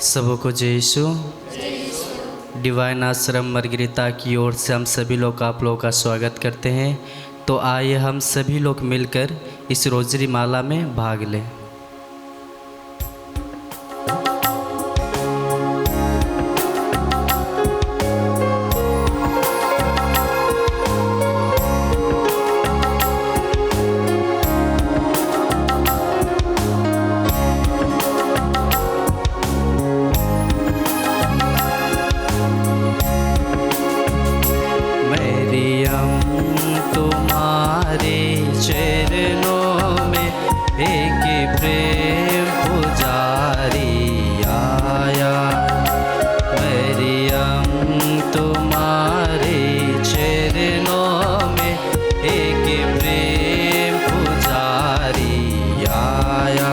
सबों को जय यीशु। डिवाइन आश्रम मरगरीता की ओर से हम सभी लोग आप लोगों का स्वागत करते हैं। तो आइए हम सभी लोग मिलकर इस रोजरी माला में भाग लें। तुम्हारे चरणों में एक प्रेम पुजारी आया। मरियम तुम्हारे चरणों में एक प्रेम पुजारी आया।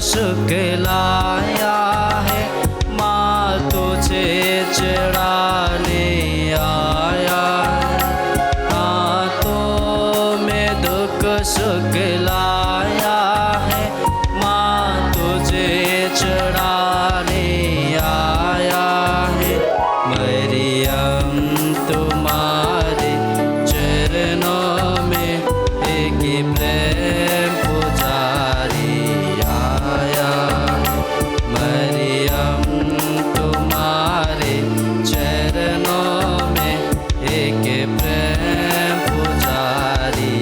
सुख लाया है, माँ तुझे चढ़ाने आया। हाथों में दुख सुख लाया है, माँ तुझे चढ़ाने आया है। मरियम तुम्हारे चरणों में एक प्रेम पुजारी आया। मरियम तुम्हारे चरणों में एक प्रेम पुजारी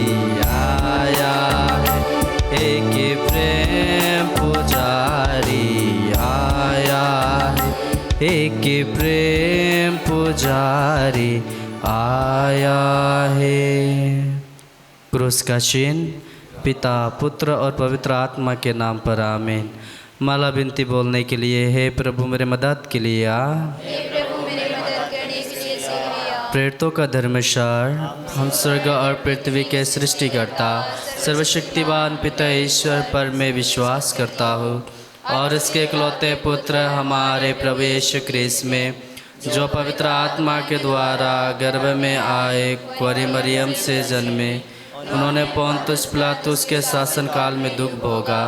आया है। एक प्रेम पुजारी आया है। एक प्रेम पुजारी आया है। क्रूस का चिन्ह पिता, पुत्र और पवित्र आत्मा के नाम पर आमीन। माला विनती बोलने के लिए, हे प्रभु मेरे मदद के लिए आ। प्रेरितों का धर्मसार। हम स्वर्ग और पृथ्वी के सृष्टिकर्ता सर्वशक्तिवान पिता ईश्वर पर मैं विश्वास करता हूँ और इसके इकलौते पुत्र हमारे प्रभु यीशु ख्रीस्त में, जो पवित्र आत्मा के द्वारा गर्भ में आए, कुंवारी मरियम से जन्मे, उन्होंने पोंतुस पिलातुस के शासन काल में दुख भोगा,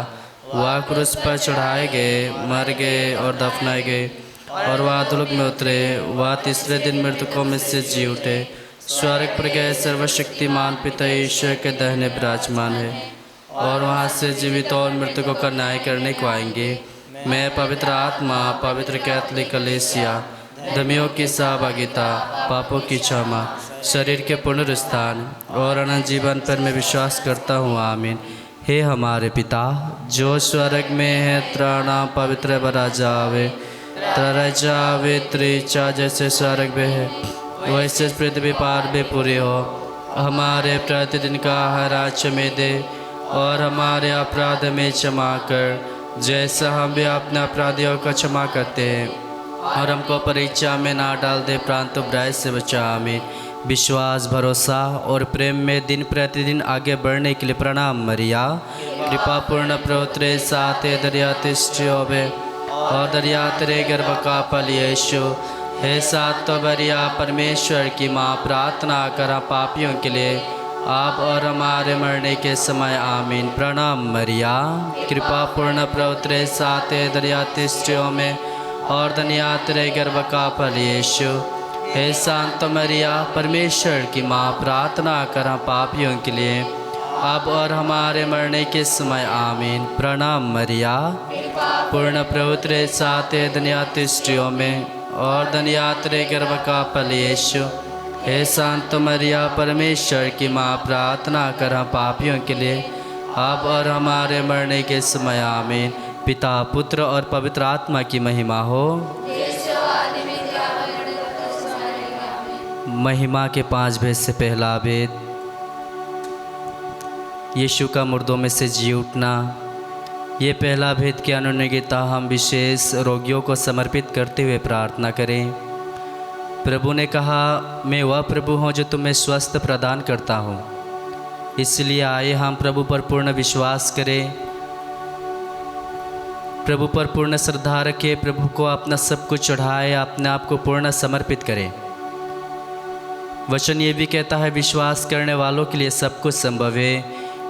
वह क्रूस पर चढ़ाए गए, मर गए और दफनाए गए, और वह अधोलोक में उतरे। वह तीसरे दिन मृतकों में से जी उठे, स्वर्ग पर गए, सर्वशक्तिमान पिता ईश्वर के दाहिने विराजमान है, और वहाँ से जीवित और मृतकों का न्याय करने को आएंगे। मैं पवित्र आत्मा, पवित्र कैथोलिक कलीसिया, धर्मियों की सहभागिता, पापों की क्षमा, शरीर के पुनरुत्थान और अनंत जीवन पर मैं विश्वास करता हूँ। आमीन। हे हमारे पिता जो स्वर्ग में है, तेरा नाम पवित्र बना जावे, तेरा राज्य आवे, तेरी इच्छा जैसे स्वर्ग में है वैसे पृथ्वी पार भी पूरी हो। हमारे प्रतिदिन का आहार आज हमें दे, और हमारे अपराध में क्षमा कर, जैसा हम भी अपने अपराधियों को क्षमा करते हैं। और हमको परीक्षा में ना डाल दे, प्रांत बुराई से बचा। आमीन। विश्वास, भरोसा और प्रेम में दिन प्रतिदिन आगे बढ़ने के लिए प्रणाम मरिया। कृपा पूर्ण प्रभु तेरे साथ है, दरिया तिष्ठि होवे और दरिया तेरे गर्भ का फल यीशु। हे सात तो बरिया परमेश्वर की माँ, प्रार्थना करा पापियों के लिए आप और हमारे मरने के समय। आमीन। प्रणाम मरिया। कृपा पूर्ण प्रभु तेरे साथ है, दरिया तिष्ठि में और दनिया तेरे गर्भ का फल यीशु। हे शांत मरिया परमेश्वर की माँ, प्रार्थना करा पापियों के लिए अब और हमारे मरने के समय। आमीन। प्रणाम मरिया। पूर्ण प्रभु तेरे साथ है, दनिया तिष्ठियों में और दनिया तेरे गर्भ का फल यीशु। हे शांत मरिया परमेश्वर की माँ, प्रार्थना करा पापियों के लिए अब और हमारे मरने के समय। आमीन। पिता, पुत्र और पवित्र आत्मा की महिमा हो। महिमा के 5 भेद से पहला भेद, यीशु का मुर्दों में से जी उठना। ये पहला भेद की अनुनिगिता हम विशेष रोगियों को समर्पित करते हुए प्रार्थना करें। प्रभु ने कहा, मैं वह प्रभु हूँ जो तुम्हें स्वस्थ प्रदान करता हूँ। इसलिए आइए हम प्रभु पर पूर्ण विश्वास करें, प्रभु पर पूर्ण श्रद्धा रखें, प्रभु को अपना सब कुछ चढ़ाए, अपने आप को पूर्ण समर्पित करें। वचन ये भी कहता है, विश्वास करने वालों के लिए सब कुछ संभव है।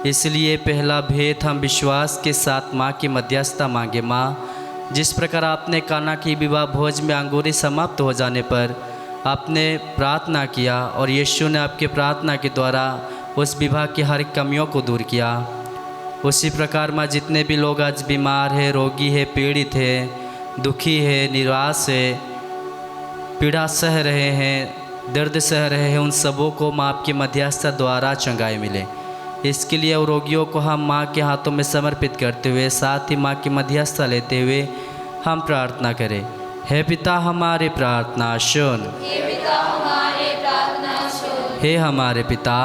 इसलिए पहला भेद हम विश्वास के साथ माँ की मध्यस्थता मांगे। माँ, जिस प्रकार आपने काना की विवाह भोज में अंगूरी समाप्त हो जाने पर आपने प्रार्थना किया और यीशु ने आपके प्रार्थना के द्वारा उस विवाह की हर कमियों को दूर किया, उसी प्रकार माँ जितने भी लोग आज बीमार है, रोगी है, पीड़ित है, दुखी है, निराश है, पीड़ा सह रहे हैं, दर्द सह रहे हैं, उन सबों को माँ आपकी मध्यस्थता द्वारा चंगाई मिले। इसके लिए रोगियों को हम माँ के हाथों में समर्पित करते हुए साथ ही माँ की मध्यस्थता लेते हुए हम प्रार्थना करें। हे पिता हमारी प्रार्थना सुन। हे हमारे पिता,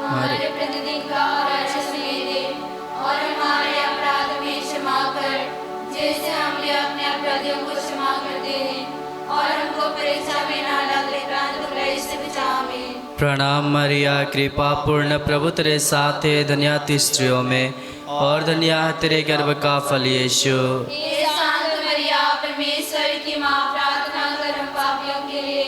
हमारे प्रतिदिन का आहार हमें दे और हमारे अपराध में क्षमा कर, जैसे हम भी अपने अपराधियों को क्षमा करते हैं, और हमको परीक्षा में न डाले, परंतु बुराई से बचा। आमीन। प्रणाम मरिया, कृपा पूर्ण प्रभु तेरे साथ है, धन्य तू स्त्रियों में और धन्य है तेरे गर्भ का फल यीशु। हे शांत मरिया परमेश्वर की माँ, प्रार्थना कर हम पापियों के लिए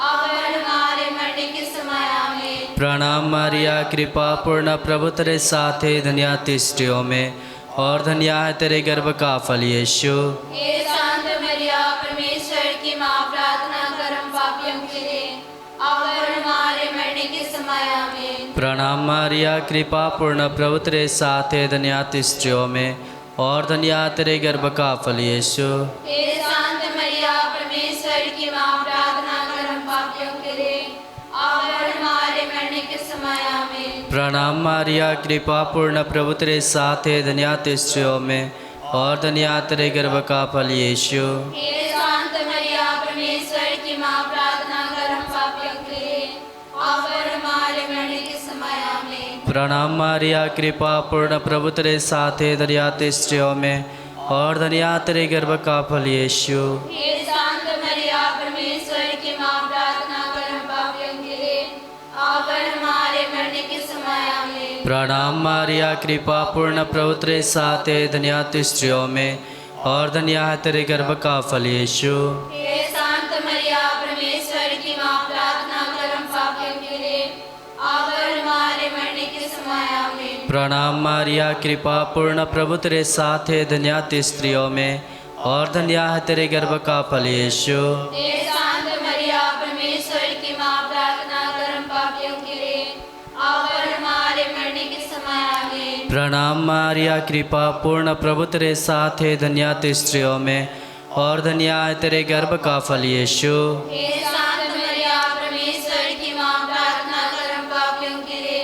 अब और हमारे मरने के समय। आमीन। प्रणाम मरिया, कृपा पूर्ण प्रभु तेरे साथ है, धन्य तू स्त्रियों में और धन्य है तेरे गर्भ का फल यीशु। हे शांत मरिया परमेश्वर की माँ, प्रार्थना कर हम पापियों के लिए अब और हमारे मरने के समय। आमीन। प्रणाम मरिया, कृपा पूर्ण प्रभु तेरे साथ है, धन्य तू स्त्रियों में और धन्य है तेरे गर्भ का फल यीशु। हे शांत मरिया परमेश्वर की माँ, प्रार्थना कर हम पापियों के लिए अब और हमारे मरने के समय। आमीन। प्रणाम मरिया, कृपा पूर्ण प्रभु तेरे साथ है, धन्य तू स्त्रियों में और धन्य है तेरे गर्भ का फल यीशु। हे शांत मरिया परमेश्वर की माँ, प्रार्थना कर हम पापियों के लिए अब और हमारे मरने के समय। आमीन। प्रणाम मरिया, कृपा पूर्ण प्रभु तेरे साथ है, धन्य तू स्त्रियों में और धन्य है तेरे गर्भ का फल यीशु। हे शांत मरिया परमेश्वर की माँ, प्रार्थना कर हम पापियों के लिए अब और हमारे मरने के समय। आमीन। प्रणाम मरिया, कृपा पूर्ण प्रभु तेरे साथ है, धन्य तू स्त्रियों में और धन्य है तेरे गर्भ का फल यीशु। हे शांत मरिया परमेश्वर की माँ, प्रार्थना कर हम पापियों के लिए अब और हमारे मरने के समय। आमीन। प्रणाम मरिया, कृपा पूर्ण प्रभु तेरे साथ है, धन्य तू स्त्रियों में और धन्य है तेरे गर्भ का फल यीशु। हे शांत मरिया परमेश्वर की माँ, प्रार्थना कर हम पापियों के लिए अब और हमारे मरने के समय। आमीन। प्रणाम मरिया, कृपा पूर्ण प्रभु तेरे साथ है, धन्य तू स्त्रियों में और धन्य है तेरे गर्भ का फल यीशु। हे शांत मरिया परमेश्वर की माँ, प्रार्थना कर हम पापियों के लिए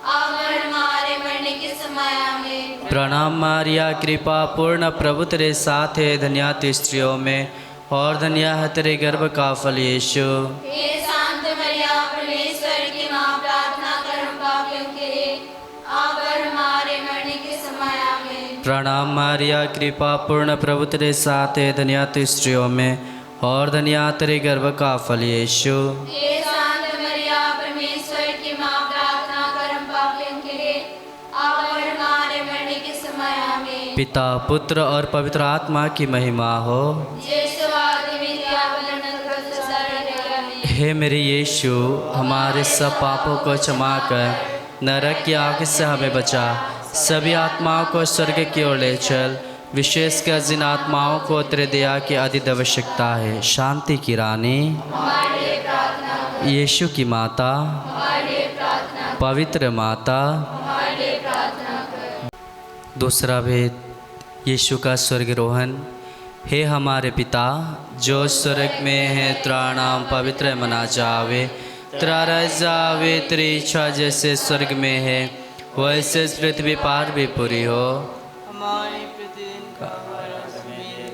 अब और हमारे मरने के समय। आमीन। प्रणाम मरिया, कृपा पूर्ण प्रभु तेरे साथ है, धन्य तू स्त्रियों में और धन्य है तेरे गर्भ का फल यीशु। हे शांत मरिया परमेश्वर की माँ, प्रणाम मारिया, कृपा पूर्ण प्रभु तेरे साथ है, धन्य तू स्त्रियों में और धन्य तेरे गर्भ का फल यीशु। हे शांत मरिया, परमेश्वर की माँ, प्रार्थना कर हम पापियों के लिए, अब और हमारे मरने के समय आमीन। पिता, पुत्र और पवित्र आत्मा की महिमा हो। यीशु आदि में क्या वर्णन कर सदा रहेगा। आमीन। हे मेरे यीशु, हमारे सब पापों को क्षमा कर नरक की आग से हमें बचा, सभी आत्माओं को स्वर्ग की ओर ले चल, विशेषकर जिन आत्माओं को तेरे दया की अधिक आवश्यकता है। शांति की रानी, हमारे लिए प्रार्थना कर। यीशु की माता, हमारे लिए प्रार्थना कर। पवित्र माता। हमारे लिए प्रार्थना कर। दूसरा भेद, यीशु का स्वर्गारोहण। हे हमारे पिता जो स्वर्ग में है, तेरा नाम पवित्र मना जावे, तेरा राज्य आवे, तेरी इच्छा जैसे स्वर्ग में है वैसे पृथ्वी पर भी पूरी हो। हमारी प्रतिदिन का आहार हमें दे,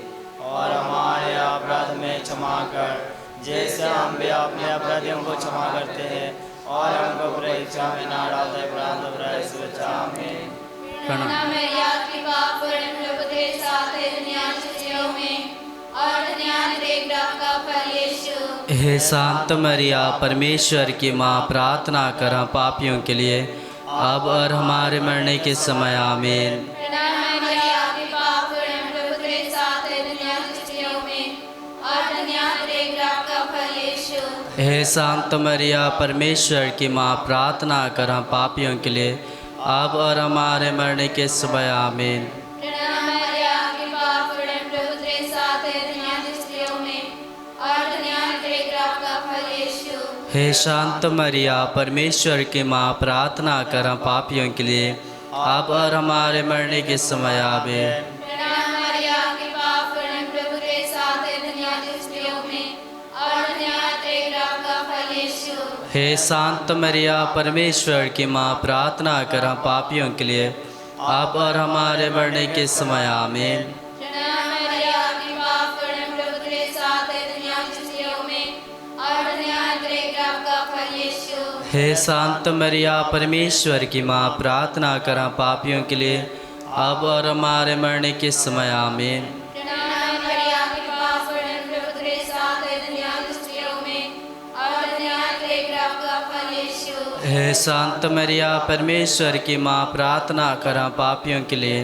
और हमारे अपराध में क्षमा कर, जैसे हम भी अपने अपराधियों को क्षमा करते हैं, और हमको परीक्षा में न डालते परंतु बुराई से बचा। आमीन। प्रणाम मरिया, कृपा पूर्ण प्रभु तेरे साथ है, धन्य तू स्त्रियों में और धन्य तेरे गर्भ का फल यीशु। हे शांत मरिया, परमेश्वर की माँ, प्रार्थना कर हम पापियों के लिए अब और हमारे मरने के समय आमीन। प्रणाम मरिया, कृपा पूर्ण प्रभु तेरे साथ है, धन्य तू स्त्रियों में और धन्य तेरे गर्भ का फल यीशु। हे शांत मरिया, परमेश्वर की माँ, प्रार्थना कर हम पापियों के लिए अब और हमारे मरने के समय आमीन। प्रणाम मरिया, कृपा पूर्ण प्रभु तेरे साथ है, धन्य तू स्त्रियों में और धन्य तेरे गर्भ का फल यीशु। हे शांत मरिया, परमेश्वर की माँ, प्रार्थना कर हम पापियों के लिए अब और हमारे मरने के समय आमीन। प्रणाम मरिया, कृपा पूर्ण प्रभु तेरे साथ है, धन्य तू स्त्रियों में और धन्य तेरे गर्भ का फल यीशु। हे शांत मरिया, परमेश्वर की माँ, प्रार्थना कर हम पापियों के लिए अब और हमारे मरने के समय आमीन। प्रणाम मरिया, कृपा पूर्ण प्रभु तेरे साथ है, धन्य तू स्त्रियों में और धन्य तेरे गर्भ का फल यीशु। हे शांत मरिया, परमेश्वर की माँ, प्रार्थना कर हम पापियों के लिए अब और हमारे मरने के समय आमीन। प्रणाम मरिया, कृपा पूर्ण प्रभु तेरे साथ है, धन्य तू स्त्रियों में और धन्य तेरे गर्भ का फल यीशु। हे शांत मरिया, परमेश्वर की माँ, प्रार्थना कर हम पापियों के लिए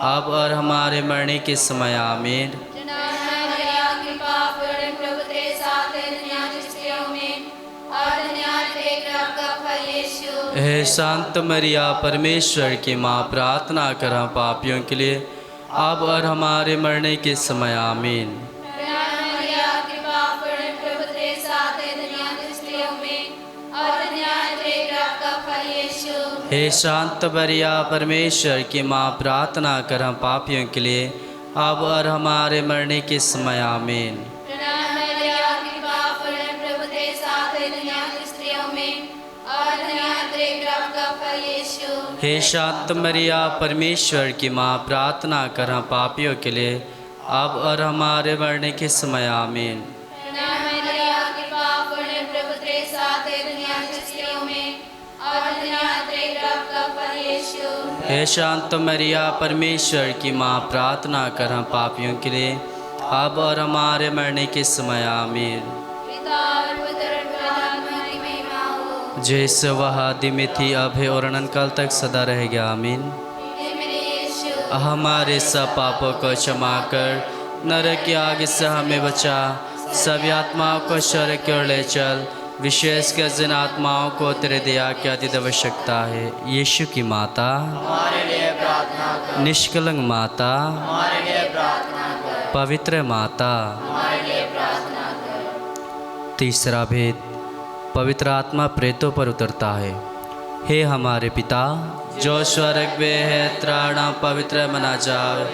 अब और हमारे मरने के समय आमीन। प्रणाम मरिया, कृपा पूर्ण प्रभु तेरे साथ है, धन्य तू स्त्रियों में और धन्य तेरे गर्भ का फल यीशु। हे शांत मरिया, परमेश्वर की माँ, प्रार्थना कर हम पापियों के लिए अब और हमारे मरने के समय आमीन। प्रणाम मरिया, कृपा पूर्ण प्रभु तेरे साथ है, धन्य तू स्त्रियों में और धन्य तेरे गर्भ का फल यीशु। हे शांत मरिया, परमेश्वर की माँ, प्रार्थना कर हम पापियों के लिए अब और हमारे मरने के समय आमीन। प्रणाम मरिया, कृपा पूर्ण प्रभु तेरे साथ है, धन्य तू स्त्रियों में और धन्य तेरे गर्भ का फल यीशु। हे शांत मरिया, परमेश्वर की माँ, प्रार्थना कर हम पापियों के लिए अब और हमारे मरने के समय आमीन। प्रणाम मरिया, कृपा पूर्ण प्रभु तेरे साथ है, धन्य तू स्त्रियों में और धन्य तेरे गर्भ का फल यीशु। हे शांत मरिया, परमेश्वर की माँ, प्रार्थना कर हम पापियों के लिए अब और हमारे मरने के समय आमीन। पिता और पुत्र और पवित्र आत्मा की महिमा हो। जैसे वह आदि में थी, अब है और अनंत काल तक सदा रहेगा आमीन। हे मेरे यीशु, हमारे सब पापों को क्षमा कर, नरक की आग से हमें बचा, सभी आत्माओं को स्वर्ग की ओर ले चल, विशेषकर जिन आत्माओं को तेरे दया की अति आवश्यकता है। यीशु की माता, हमारे लिए प्रार्थना कर। निष्कलंक माता, हमारे लिए प्रार्थना कर। पवित्र माता। हमारे लिए प्रार्थना कर। तीसरा भेद, पवित्र आत्मा प्रेतों पर उतरता है। हे हमारे पिता जो स्वर्ग में है, तेरा नाम पवित्र मना जावे,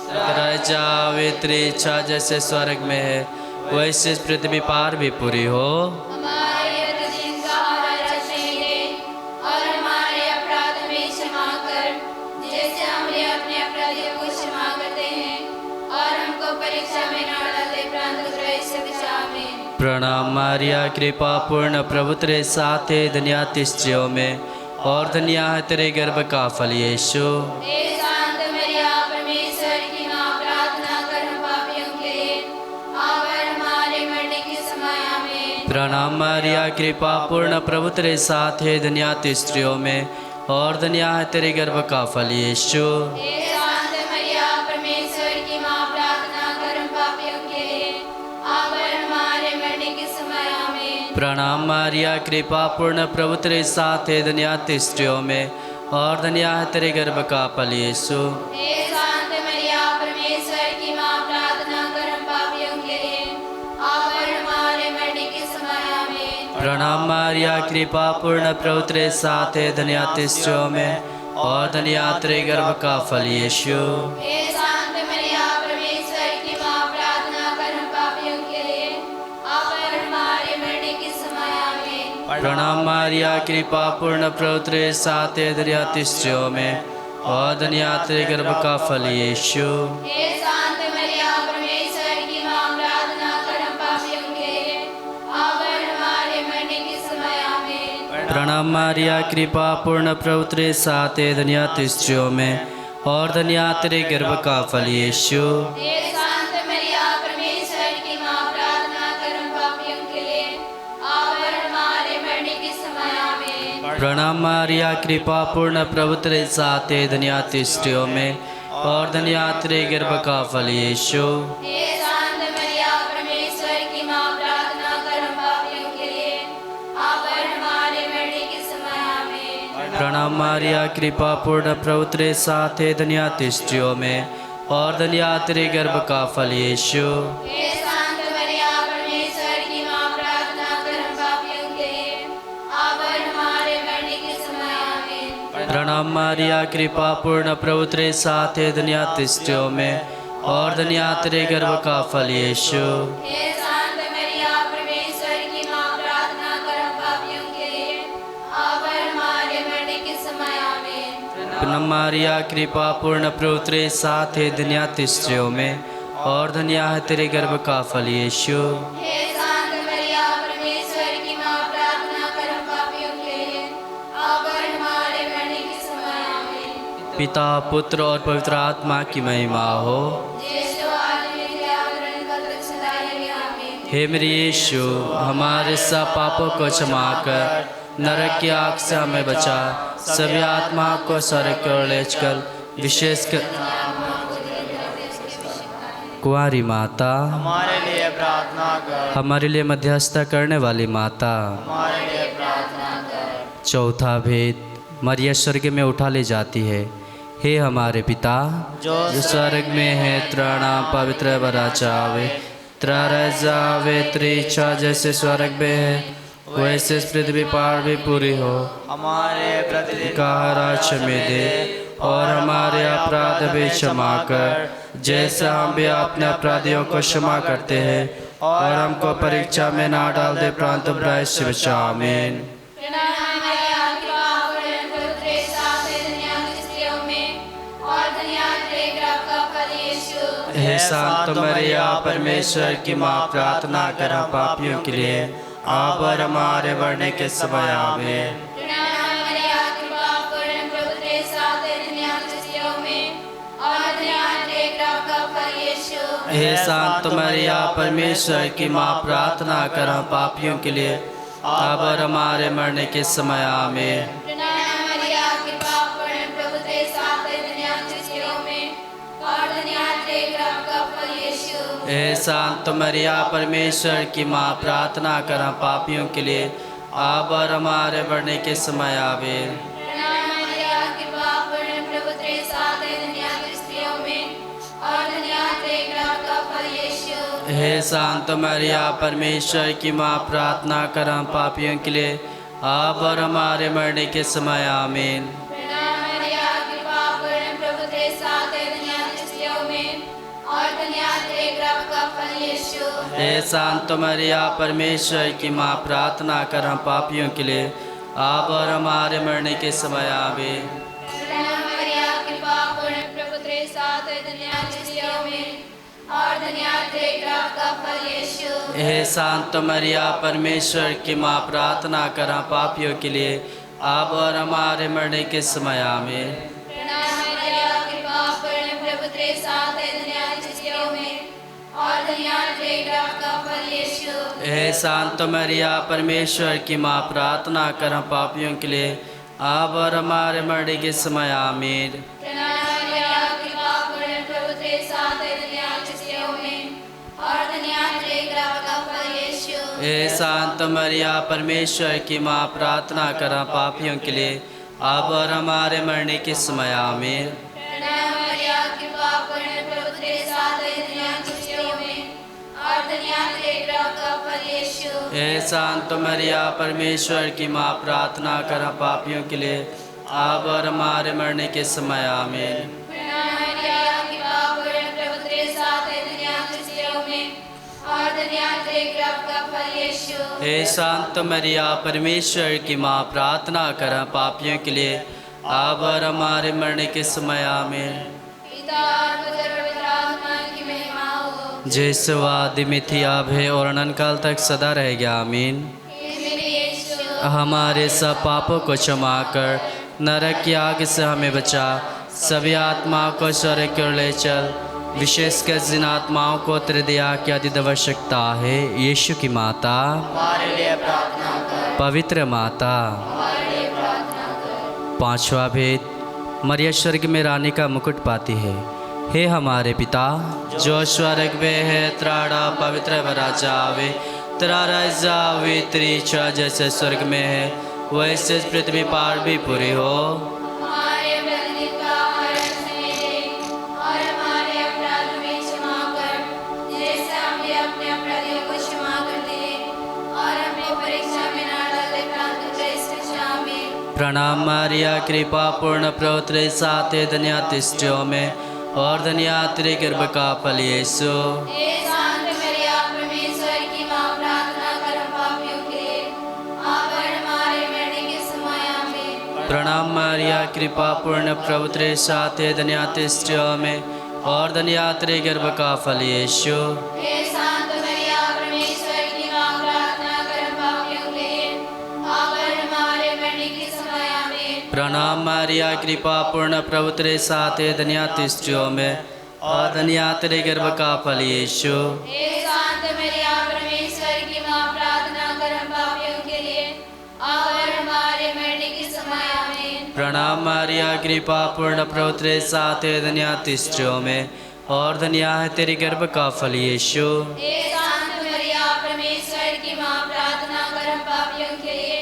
तेरा जावे, तेरी इच्छा जैसे स्वर्ग में है वैसे इस पृथ्वी पर भी पूरी हो। हमारे प्रतिदिन का आहार आज हमें दे और हमारे अपराध में क्षमा कर, जैसे हम भी अपने अपराधियों को क्षमा करते हैं, और हमको परीक्षा में न डाले परंतु बुराई से बचा। आमीन। प्रणाम मारिया, कृपा पूर्ण प्रभु तेरे साथ है, धन्य तू स्त्रियों में और धन्य है तेरे गर्भ का फल यीशु। हे शांत मरिया, प्रणाम मरिया कृपा पूर्ण प्रभु तेरे साथ है, धन्य तू स्त्रियों में और धन्य है तेरे गर्भ का फल यीशु। हे शांत मरिया परमेश्वर की माँ, प्रार्थना कर हम पापियों के लिए, अब और हमारे मरने के समय आमीन। प्रणाम मरिया कृपा पूर्ण प्रभु तेरे साथ है, धन्य तू स्त्रियों में और धन्य है तेरे गर्भ का फल यीशु। हे शांत मरिया परमेश्वर की माँ, प्रार्थना कर हम पापियों के लिए, अब और हमारे मरने के समय आमीन। प्रणाम मरिया कृपा पूर्ण प्रभु तेरे साथ है, धन्य तू स्त्रियों में और धन्य है तेरे गर्भ का फल यीशु। हे शांत मरिया परमेश्वर की माँ, प्रार्थना कर हम पापियों के लिए, अब और हमारे मरने के समय आमीन। प्रणाम मरिया कृपा पूर्ण प्रभु तेरे साथ है, धन्य तू स्त्रियों में और धन्य है तेरे गर्भ का फल यीशु। हे शांत मरिया परमेश्वर की माँ, प्रार्थना कर हम पापियों के लिए, अब और हमारे मरने के समय आमीन। प्रणाम मरिया कृपा पूर्ण प्रभु तेरे साथ है, धन्य तू स्त्रियों में और धन्य है तेरे गर्भ का फल यीशु। हे शांत मरिया परमेश्वर की माँ, प्रार्थना कर हम पापियों के लिए, अब और हमारे मरने के समय आमीन। प्रणाम मरिया कृपा पूर्ण प्रभु तेरे साथ है, धन्य तू स्त्रियों में और धन्य है तेरे गर्भ का फल यीशु। हे शांत मरिया परमेश्वर की माँ, प्रार्थना कर हम पापियों के लिए, अब और हमारे मरने के समय आमीन। प्रणाम मरिया कृपा पूर्ण प्रभु तेरे साथ है, धन्य तू स्त्रियों में और धन्य है तेरे गर्भ का फल यीशु। हे शांत मरिया परमेश्वर की माँ, प्रार्थना कर हम पापियों के लिए, अब और हमारे मरने के समय आमीन। प्रणाम मरिया कृपा पूर्ण प्रभु तेरे साथ है, धन्य तू स्त्रियों में और धन्य है तेरे गर्भ का फल यीशु। हे शांत मरिया परमेश्वर की माँ, प्रार्थना कर हम पापियों के लिए, अब और हमारे मरने के समय आमीन। प्रणाम मरिया कृपा पूर्ण प्रभु तेरे साथ है, धन्य तू स्त्रियों में और धन्य है तेरे गर्भ का फल यीशु। हे शांत मरिया परमेश्वर की माँ, प्रार्थना कर हम पापियों के लिए, अब और हमारे मरने के समय आमीन। पिता पुत्र और पवित्र आत्मा की महिमा हो। जैसे आज मेरे आवरण का दक्षिणाई आमीन। हे मेरे यीशु, हमारे सब पापों को क्षमा कर नरक की आग से हमें बचा, सभी आत्मा को स्वर्ग की ओर ले चल, विशेषकर कुंवारी माता, हमारे लिए प्रार्थना कर। हमारे लिए मध्यस्थता करने वाली माता। हमारे लिए प्रार्थना कर। चौथा भेद, मरिया स्वर्ग में उठा ले जाती है। हे हमारे पिता जो स्वर्ग में है, तेरा नाम पवित्र बना जावे, तेरा राज्य आवे, तेरी इच्छा जैसे स्वर्ग में है वैसे इस पृथ्वी पर भी पूरी हो। हमारे प्रतिदिन का आहार हमें दे और हमारे अपराध भी क्षमा कर, जैसे हम भी अपने अपराधियों को क्षमा करते हैं, और हमको परीक्षा में ना डाल दे, परंतु बुराई से बचा। आमीन। प्रणाम मरिया कृपा पूर्ण प्रभु तेरे साथ है, धन्य तू स्त्रियों में और धन्य तेरे गर्भ का फल यीशु। हे शांत मरिया परमेश्वर की माँ, प्रार्थना कर हम पापियों के लिए अब और हमारे मरने के समय। आमीन। प्रणाम मरिया कृपा पूर्ण प्रभु तेरे साथ है, धन्य तू स्त्रियों में और धन्य तेरे गर्भ का फल यीशु। हे शांत मरिया परमेश्वर की माँ, प्रार्थना कर हम पापियों के लिए अब और हमारे मरने के समय। आमीन। प्रणाम मरिया कृपा पूर्ण प्रभु तेरे साथ है, धन्य तू स्त्रियों में और धन्य तेरे गर्भ का फल यीशु। हे शांत मरिया परमेश्वर की माँ, प्रार्थना कर हम पापियों के लिए अब और हमारे मरने के समय। आमीन। प्रणाम मरिया कृपा पूर्ण प्रभु तेरे साथ है, धन्य तू स्त्रियों में और धन्य तेरे गर्भ का फल यीशु। हे शांत मरिया परमेश्वर की माँ, प्रार्थना कर हम पापियों के लिए अब और हमारे मरने के समय। आमीन। प्रणाम मरिया कृपा पूर्ण प्रभु तेरे साथ है, धन्य तू स्त्रियों में और धन्य तेरे गर्भ का फल यीशु। हे शांत मरिया परमेश्वर की माँ, प्रार्थना कर हम पापियों के लिए अब और हमारे मरने के समय। आमीन। प्रणाम मरिया कृपा पूर्ण प्रभु तेरे साथ है, धन्य तू स्त्रियों में और धन्य तेरे गर्भ का फल यीशु। हे शांत मरिया परमेश्वर की माँ, प्रार्थना कर हम पापियों के लिए अब और हमारे मरने के समय। आमीन। प्रणाम मरिया कृपा पूर्ण प्रभु तेरे साथ है, धन्य तू स्त्रियों में और धन्य तेरे गर्भ का फल यीशु। हे शांत मरिया परमेश्वर की माँ, प्रार्थना कर हम पापियों के लिए अब और हमारे मरने के समय आमीन। प्रणाम मरिया, कृपा पूर्ण प्रभु तेरे साथ है, धन्य तू स्त्रियों में और धन्य तेरे गर्भ का फल यीशु। हे शांत मरिया परमेश्वर की माँ, प्रार्थना कर हम पापियों के लिए अब और हमारे मरने के समय आमीन। प्रणाम मरिया, कृपा पूर्ण प्रभु तेरे साथ है, धन्य तू स्त्रियों में और धन्य तेरे गर्भ का फल यीशु। हे शांत मरिया परमेश्वर की माँ, प्रार्थना कर हम पापियों के लिए अब और हमारे मरने के समय आमीन। प्रणाम मरिया, कृपा पूर्ण प्रभु तेरे साथ है, धन्य तू स्त्रियों में और धन्य तेरे गर्भ का फल यीशु। हे शांत मरिया परमेश्वर की माँ, प्रार्थना कर हम पापियों के लिए अब और हमारे मरने के समय आमीन। पिता और पुत्र और पवित्र आत्मा की महिमा हो। जैसे वादी मिथि अब है और अनंत काल तक सदा रहेगा आमीन। हे मेरे यीशु, हमारे सब पापों को क्षमा कर नरक की आग से हमें बचा, सभी आत्माओं को स्वर्ग की ओर ले चल, विशेषकर जिन आत्माओं को तेरे दया की अति आवश्यकता है। यीशु की माता, हमारे लिए प्रार्थना कर। पवित्र माता। पांचवा भेद, मरिया स्वर्ग में रानी का मुकुट पाती है। हे हमारे पिता जो स्वर्ग में है, त्राड़ा पवित्र बरा जावे, तेरा राजा आवे, तेरी इच्छा जैसे स्वर्ग में है वैसे पृथ्वी पार भी पूरी हो। हमारे प्रतिदिन का आहार हमें दे और हमारे अपराध में क्षमा कर, जैसे हम भी अपने अपराधियों को क्षमा करते हैं, और हमें परीक्षा में न डाले, परंतु क्लेश से हमें। प्रणाम मारिया, कृपा पूर्ण प्रभु तेरे साथ है, धन्य तू स्त्रियों में और धन्य तेरे गर्भ का फल यीशु। हे शांत मरिया परमेश्वर की माँ, प्रार्थना कर हम पापियों के लिए अब और हमारे मरने के समय आमीन। प्रणाम मारिया, कृपा पूर्ण प्रभु तेरे साथ है, धन्य तू स्त्रियों में और धन्य तेरे गर्भ का फल यीशु। हे शांत मरिया परमेश्वर की माँ, प्रार्थना कर हम पापियों के लिए अब और हमारे मरने के समय आमीन। प्रणाम मारिया, कृपा पूर्ण प्रभु तेरे साथ है, धन्य तू स्त्रियों में और धन्य तेरे गर्भ का फल यीशु। हे शांत मरिया परमेश्वर की माँ, प्रार्थना कर हम पापियों के लिए अब और हमारे मरने के समय आमीन। प्रणाम मारिया, कृपा पूर्ण प्रभु तेरे साथ है, धन्य तू स्त्रियों में और धन्य है तेरे गर्भ का फल यीशु। हे शांत मरिया परमेश्वर की माँ, प्रार्थना कर हम पापियों के लिए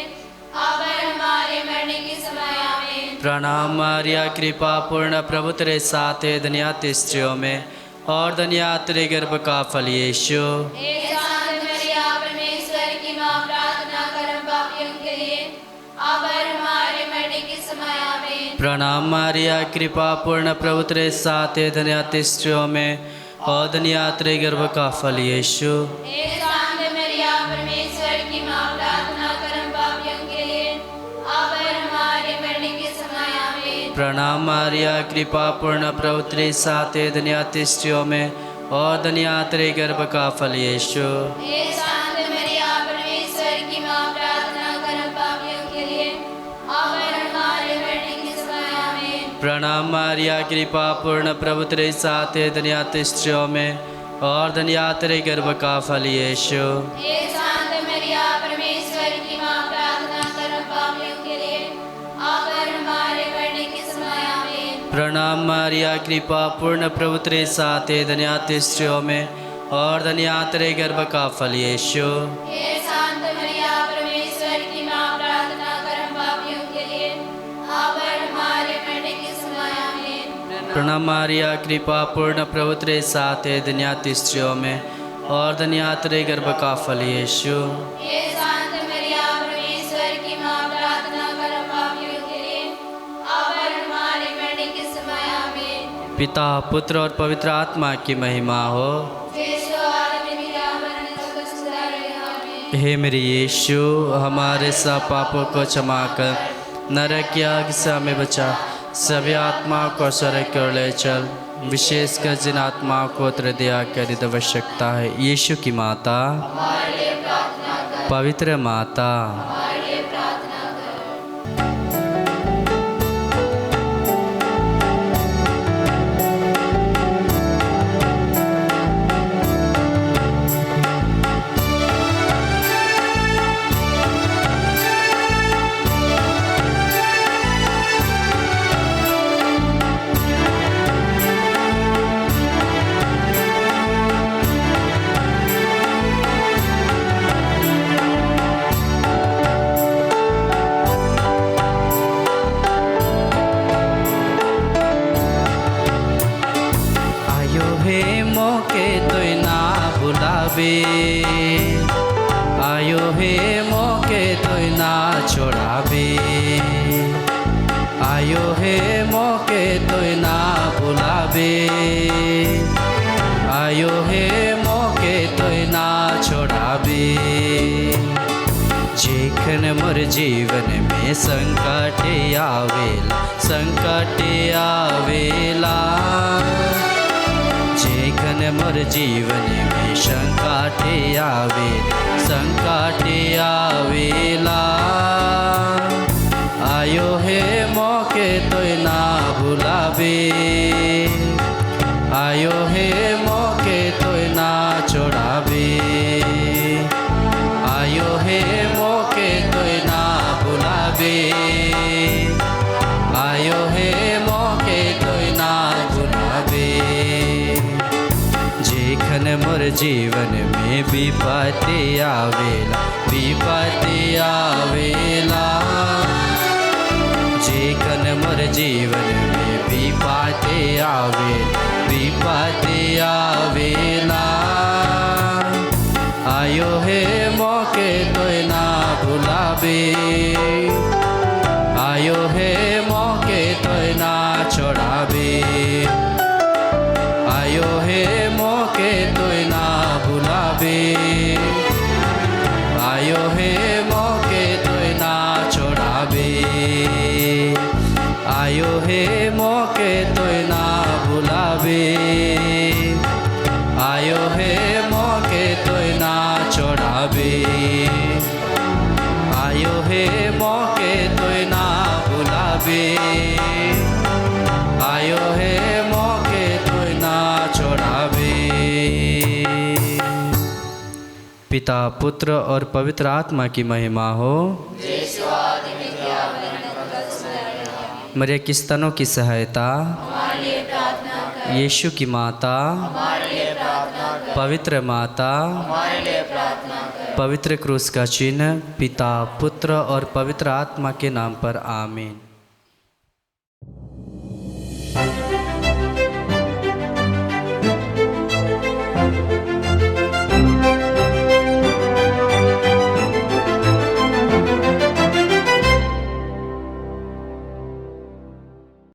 अब और हमारे मरने के समय आमीन। प्रणाम मारिया, कृपा पूर्ण प्रभु तेरे साथ है, धन्य तू स्त्रियों में और धन्य तेरे गर्भ का फल यीशु। हे शांत मरिया परमेश्वर की माँ, प्रार्थना कर हम पापियों के लिए अब और हमारे मरने के समय आमीन। प्रणाम मारिया, कृपा पूर्ण प्रभु तेरे साथ है, धन्य तू स्त्रियों में और धन्य तेरे गर्भ का फल यीशु। हे शांत मरिया परमेश्वर की माँ, प्रार्थना कर हम पापियों के लिए अब और हमारे मरने के समय आमीन। प्रणाम मारिया, कृपा पूर्ण प्रभु तेरे साथ है, धन्य तू स्त्रियों में और धन्य तेरे गर्भ का फल यीशु। हे शांत मरिया परमेश्वर की माँ, प्रार्थना कर हम पापियों के लिए अब और हमारे मरने के समय आमीन। प्रणाम मारिया, कृपा पूर्ण प्रभु तेरे साथ है, धन्य तू स्त्रियों में और धन्य तेरे गर्भ का फल यीशु। हे शांत मरिया परमेश्वर की माँ, प्रार्थना कर हम पापियों के लिए अब और हमारे मरने के समय आमीन। प्रणाम मारिया, कृपा पूर्ण प्रभु तेरे साथ है, धन्य तू स्त्रियों में और धन्य तेरे गर्भ का फल यीशु। हे शांत मरिया परमेश्वर की माँ, प्रार्थना कर हम पापियों के लिए अब और हमारे मरने के समय आमीन। प्रणाम मारिया, कृपा पूर्ण प्रभु तेरे साथ है, धन्य तू स्त्रियों में और धन्य तेरे गर्भ का फल यीशु। हे शांत मरिया परमेश्वर की माँ, प्रार्थना कर हम पापियों के लिए अब और हमारे मरने के समय आमीन। पिता पुत्र और पवित्र आत्मा की महिमा हो। यीशु आदि में मरण तक सदा रहे आमीन। हे मेरे यीशु, हमारे सब पापों को क्षमा कर नरक की आग से हमें बचा, सभी आत्माओं को स्वर्ग की ओर ले चल, विशेषकर जिन आत्माओं को तेरे दया की अति आवश्यकता है। यीशु की माता, हमारे लिए प्रार्थना कर। पवित्र माता, हमारे लिए प्रार्थना कर। आयो है मौके तो ना भुलावे, आयो है मौके तो ना छोड़ावे। जेखन मोर जीवन में संकट आवेला, संकट आवेला। जेखन मोर जीवन में संकट आवे, संकट आवेला। आयो है मौके तो ना भुलावे, आयो है मौके तो ना छोड़ावे। आयो है मौके तो ना भुलावे, आयो है मौके तो ना भुलावे। जेखन मोर जीवन में विपत्ति आवेला, विपत्ति आवेला। जेखन मोर जीवन में विपत्ति आवे, विपत्ति आवेला। आयो है मौके तो ना भुलावे, आयो है मौके तो ना छोड़ावे। आयो है मौके तो ना भुलावे, आयो है मौके तो ना छोड़ावे। आयो है मौके तो ना भुलावे, आयो है मौके तो ना छोड़ावे। आयो है मौके तो ना भुलावे, आयो है मौके तो ना छोड़ावे। पिता, पुत्र और पवित्र आत्मा की महिमा हो। मरिया की स्तनों की सहायता, यीशु की माता, पवित्र माता, पवित्र क्रूस का चिन्ह, पिता, पुत्र और पवित्र आत्मा के नाम पर आमीन।